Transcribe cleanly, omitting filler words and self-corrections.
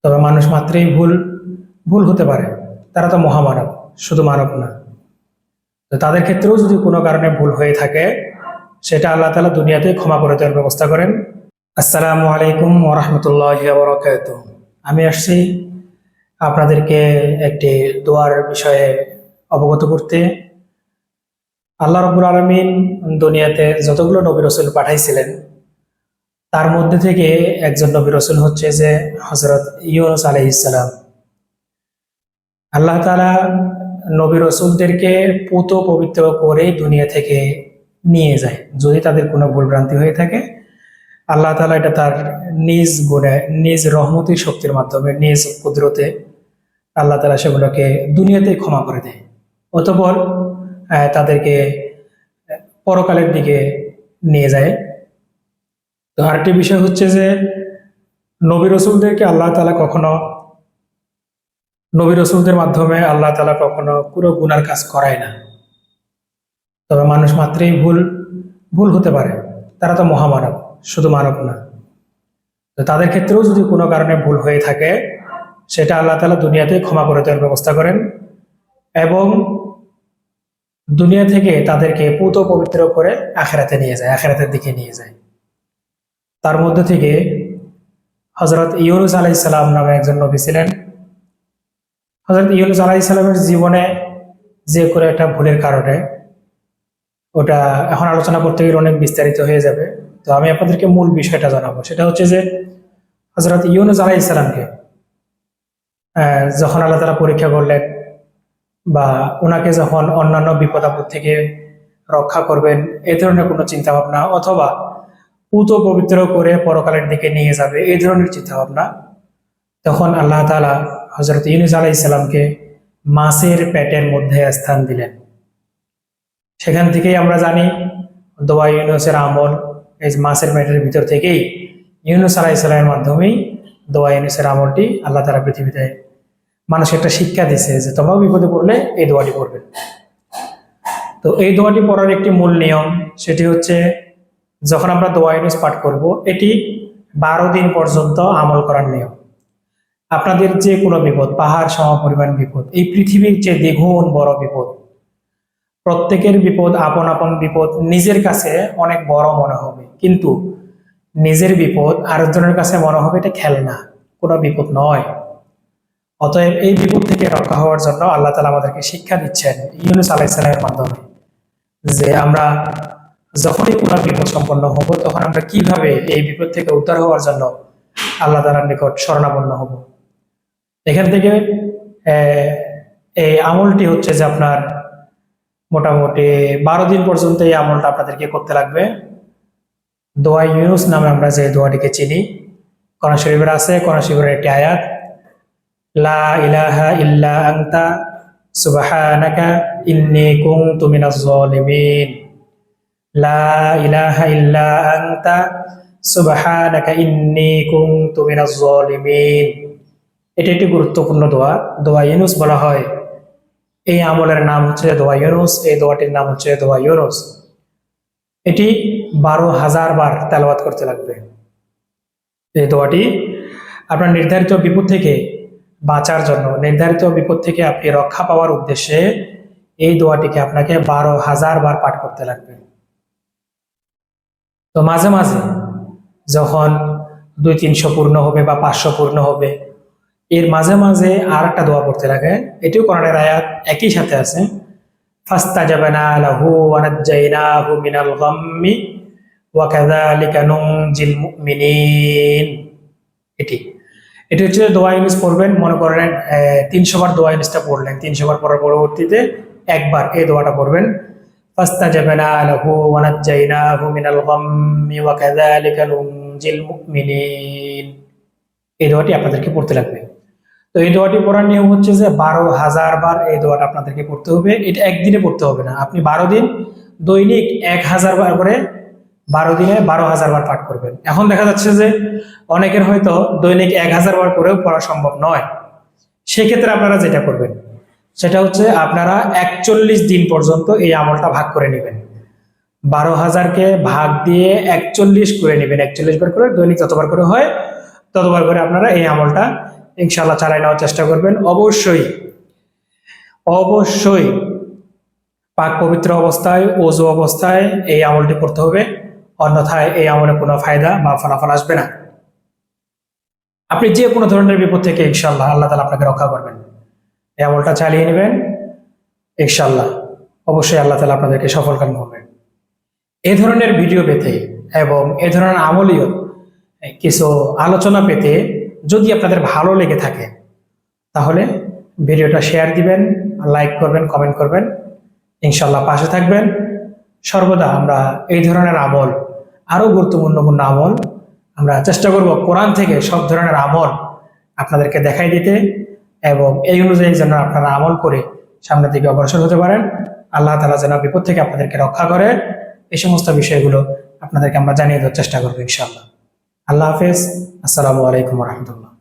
তবে মানুষ মাত্রই ভুল ভুল হতে পারে। তারা তো মহামানব, শুধু মানব না। তো তাদের ক্ষেত্রেও যদি কোনো কারণে ভুল হয়ে থাকে, সেটা আল্লাহ তাআলা দুনিয়াতে ক্ষমা করে দেওয়ার ব্যবস্থা করেন। আসসালামু আলাইকুম ওয়া রাহমাতুল্লাহি ওয়া বারাকাতুহু। আমি আসছি আপনাদেরকে একটি দোয়ার বিষয়ে অবগত করতে। আল্লাহ রাব্বুল আলামিন দুনিয়াতে যতগুলো নবী রাসূল পাঠাইছিলেন, তার মধ্যে থেকে একজন নবী রাসূল হচ্ছে যে হযরত ইউনূস আলাইহিস সালাম। আল্লাহ তাআলা নবী রাসূলদেরকে পুত পবিত্র করে দুনিয়া থেকে নিয়ে যায়। যদি তাদের কোনো ভুলভ্রান্তি হয়ে থাকে, আল্লাহ তাআলা এটা তার নিজ গুণে, নিজ রহমতি শক্তির মাধ্যমে, নিজ কুদরতে আল্লাহ তাআলা সেগুলোকে দুনিয়াতে ক্ষমা করে দেয়। অতঃপর তাদেরকে পরকালের দিকে নিয়ে যায়। তো আরেকটি বিষয় হচ্ছে যে নবী রাসূলদেরকে আল্লাহ তাআলা কখনো, নবী রাসূলদের মাধ্যমে আল্লাহ তাআলা কখনো পুরো গুনার কাজ করায় না। তবে মানুষ মাত্রই ভুল ভুল হতে পারে। তারা তো মহামানব, শুধু মানব না। তো তাদের ক্ষেত্রেও যদি কোনো কারণে ভুল হয়ে থাকে, সেটা আল্লাহ তাআলা দুনিয়াতে ক্ষমা করে দেওয়ার ব্যবস্থা করেন এবং দুনিয়া থেকে তাদেরকে পুত পবিত্র করে আখিরাতে নিয়ে যায়, আখিরাতের দিকে নিয়ে যায়। তার মধ্যে থেকে হযরত ইউনূস আলাইহিস সালাম নামে একজন নবী ছিলেন। হযরত ইউনূস আলাইহিস সালামের জীবনে যে করে একটা ভুলের কারণে, ওটা এখন আলোচনা করতে গেলে অনেক বিস্তারিত হয়ে যাবে। তো আমি আপনাদেরকে মূল বিষয়টা জানাবো। সেটা হচ্ছে যে হযরত ইউনূস আলাইহিস সালামকে যখন আল্লাহ তাআলা পরীক্ষা করলেন, বা ওনাকে যখন অন্যান্য বিপদ আপদ থেকে রক্ষা করবেন, এই ধরনের কোনো চিন্তা ভাবনা, অথবা পুত পবিত্র করে পরকালের দিকে নিয়ে যাবে, এই ধরনের চিন্তা ভাবনা, তখন আল্লাহ তাআলা হযরত ইউনূস আলাইহিস সালামকে মাছের পেটের মধ্যে স্থান দিলেন। সেখান থেকেই আমরা জানি দোয়া ইউনূসের আমল, এই মাছের পেটের ভিতর থেকেই ইউনূস আলাইহিস সালামের মাধ্যমেই দোয়া ইউনূসের আমলটি আল্লাহ তাআলা পৃথিবীতে মানুষকে একটা শিক্ষা দিছে যে তোমরাও বিপদে পড়লে এই দোয়াটি পড়বে। তো এই দোয়াটি পড়ার একটি মূল নিয়ম, সেটি হচ্ছে যখন আমরা দোয়া ইউনূস পাঠ করব, এটি 12 দিন পর্যন্ত আমল করার নিয়ম। আপনাদের যে কোনো বিপদ, পাহাড় সম পরিমাণ বিপদ, এই পৃথিবীর যে দ্বিগুণ বড় বিপদ, প্রত্যেকের বিপদ, আপন আপন বিপদ নিজের কাছে অনেক বড় মনে হবে, কিন্তু নিজের বিপদ আরেকজনের কাছে মনে হবে এটা খেলনা, কোনো বিপদ নয়। অতএব এই বিপদ থেকে রক্ষা হওয়ার জন্য আল্লাহ তাআলা আমাদেরকে শিক্ষা দিচ্ছেন ইউনূস আলাইহিস সালামের মাধ্যমে, যে আমরা যখনই কোনো বিপদ সম্পন্ন হব, তখন আমরা কিভাবে এই বিপদ থেকে উদ্ধার হওয়ার জন্য আল্লাহ তাআলার নিকট শরণাপন্ন হব। এখান থেকে এই আমলটি হচ্ছে যে আপনার মোটামুটি 12 দিন পর্যন্ত এই আমলটা আপনাদেরকে করতে লাগবে। দোয়া ইউনূস নামে আমরা যে দোয়াটিকে চিনি, কোরআন শরীফের আছে, কোরআন শরীফের একটি আয়াত, লা ইলাহা ইল্লা আনতা সুবহানাকা ইন্নী কুনতু মিনাজ জালিমিন। লা ইলাহা ইল্লা আনতা সুবহানাকা ইন্নী কুনতু মিনাজ জালিমিন। এটি একটি গুরুত্বপূর্ণ দোয়া, দোয়া ইউনূস বলা হয়। এই আমলের নাম হচ্ছে দোয়া ইউনূস, এই দোয়াটির নাম হচ্ছে দোয়া ইউনূস। এটি 12,000 বার তেলাওয়াত করতে লাগবে। এই দোয়াটি আপনার নির্ধারিত বিপদ থেকে বাঁচার জন্য, নির্ধারিত বিপদ থেকে আপনি রক্ষা পাওয়ার উদ্দেশ্যে এই দোয়াটিকে আপনাকে 12,000 বার পাঠ করতে লাগবে। তো মাঝে মাঝে যখন 200-300 পূর্ণ হবে বা 500 পূর্ণ হবে, এর মাঝে মাঝে আর একটা দোয়া পড়তে লাগে। এটিও কোরআনের আয়াত, একই সাথে আছে, ফাস্তাজাবনা লাহু ওয়া নাজ্জাইনাহু মিনাল গাম্মি ওয়া কাযালিকা নুনজিল মুমিনিন। এটি এটি হচ্ছে দোয়া ইউনূস পড়বেন। মনে করেন 300 বার দোয়া ইউনূসটা পড়লেন, 300 বার পড়ার পরবর্তীতে একবার এই দোয়াটা পড়বেন, ফাস্তাজাবনা লাহু ওয়া নাজ্জাইনাহু মিনাল গাম্মি ওয়া কাযালিকা নুনজিল মুমিনিন। এই দোয়াটি আপনাদেরকে পড়তে লাগবে। তো এই দোয়াটি পড়ার নিয়ম হচ্ছে যে 12,000 বার এই দোয়াটা আপনাদেরকে পড়তে হবে। এটা একদিনে পড়তে হবে না, আপনি 12 দিন দৈনিক 1000 বার করে 12 দিনে 12,000 বার পাঠ করবেন। এখন দেখা যাচ্ছে যে অনেকের হয়তো দৈনিক 1000 বার করেও পড়া সম্ভব নয়। সেক্ষেত্রে আপনারা যেটা করবেন সেটা হচ্ছে আপনারা 41 দিন পর্যন্ত এই আমলটা ভাগ করে নেবেন। 12,000কে ভাগ দিয়ে 41 করে নেবেন, 41 বার করে, দৈনিক যতবার করে হয় ততবার করে আপনারা এই আমলটা ইনশাআল্লাহ চালাই নেওয়ার চেষ্টা করবেন। অবশ্যই অবশ্যই পাক পবিত্র অবস্থায়, ওযু অবস্থায় এই আমলটি করতে হবে, অন্যথায় এই আমলে কোনো ফায়দা বা ফলাফল আসবে না। আপনি যে কোনো ধরনের বিপদ থেকে ইনশাআল্লাহ আল্লাহ তাআলা আপনাকে রক্ষা করবেন। এই আমলটা চালিয়ে নেবেন, ইনশাআল্লাহ অবশ্যই আল্লাহ তাআলা আপনাদেরকে সফলকাম করবেন। এই ধরনের ভিডিও পেতে এবং এই ধরনের আমলীয় কিছু আলোচনা পেতে যদি আপনাদের ভালো লেগে থাকে তাহলে ভিডিওটা শেয়ার দিবেন, লাইক করবেন, কমেন্ট করবেন, ইনশাআল্লাহ পাশে থাকবেন। সর্বদা আমরা এই ধরনের আমল, আরো গুরুত্বপূর্ণ আমল আমরা চেষ্টা করব কোরআন থেকে সব ধরনের আমল আপনাদেরকে দেখাই দিতে, এবং এই অনুযায়ী যেন আপনারা আমল করে সামনের দিকে অগ্রসর হতে পারেন। আল্লাহ তাআলা যেন বিপদ থেকে আপনাদেরকে রক্ষা করে, এই সমস্ত বিষয়গুলো আপনাদেরকে আমরা জানিয়ে দেওয়ার চেষ্টা করবো ইনশাআল্লাহ। আল্লাহ হাফেজ। আসসালামু আলাইকুম ওয়া রাহমাতুল্লাহ।